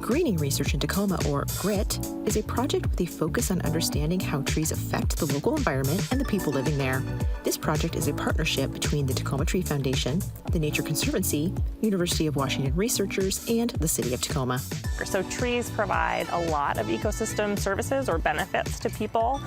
Greening Research in Tacoma, or GRIT, is a project with a focus on understanding how trees affect the local environment and the people living there. This project is a partnership between the Tacoma Tree Foundation, the Nature Conservancy, University of Washington researchers, and the City of Tacoma. So trees provide a lot of ecosystem services or benefits to people,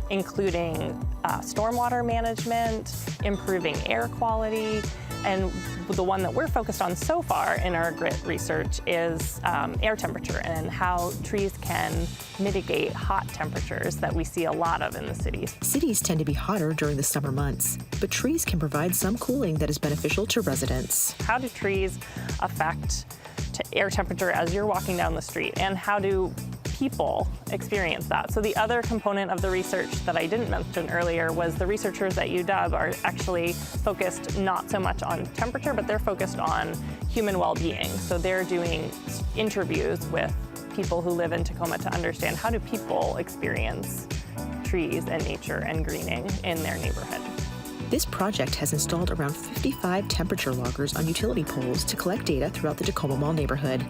including stormwater management, improving air quality, and the one that we're focused on so far in our GRIT research is air temperature and how trees can mitigate hot temperatures that we see a lot of in the cities. Cities tend to be hotter during the summer months, but trees can provide some cooling that is beneficial to residents. How do trees affect air temperature as you're walking down the street, and how do people experience that? So the other component of the research that I didn't mention earlier was the researchers at UW are actually focused not so much on temperature, but they're focused on human well-being. So they're doing interviews with people who live in Tacoma to understand how do people experience trees and nature and greening in their neighborhood. This project has installed around 55 temperature loggers on utility poles to collect data throughout the Tacoma Mall neighborhood.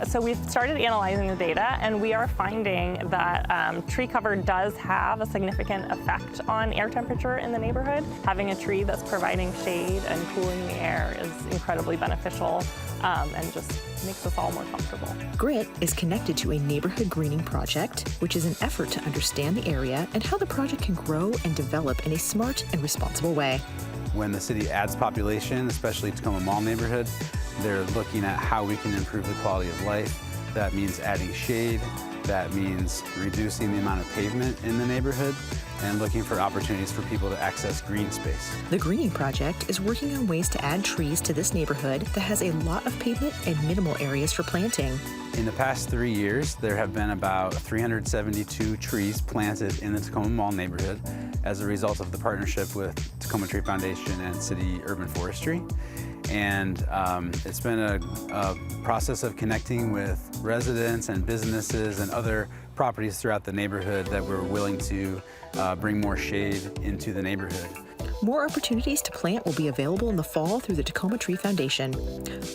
So we've started analyzing the data, and we are finding that tree cover does have a significant effect on air temperature in the neighborhood. Having a tree that's providing shade and cooling the air is incredibly beneficial and just makes us all more comfortable. GRIT is connected to a neighborhood greening project, which is an effort to understand the area and how the project can grow and develop in a smart and responsible way. When the city adds population, especially Tacoma Mall neighborhood, they're looking at how we can improve the quality of life. That means adding shade, that means reducing the amount of pavement in the neighborhood, and looking for opportunities for people to access green space. The Greening Project is working on ways to add trees to this neighborhood that has a lot of pavement and minimal areas for planting. In the past 3 years, there have been about 372 trees planted in the Tacoma Mall neighborhood as a result of the partnership with Tacoma Tree Foundation and City Urban Forestry. And it's been a process of connecting with residents and businesses and other properties throughout the neighborhood that we're willing to bring more shade into the neighborhood. More opportunities to plant will be available in the fall through the Tacoma Tree Foundation.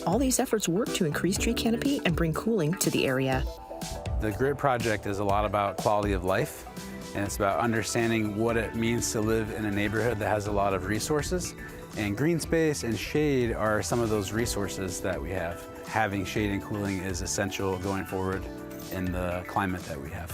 All these efforts work to increase tree canopy and bring cooling to the area. The GRIT project is a lot about quality of life, and it's about understanding what it means to live in a neighborhood that has a lot of resources. And green space and shade are some of those resources that we have. Having shade and cooling is essential going forward in the climate that we have.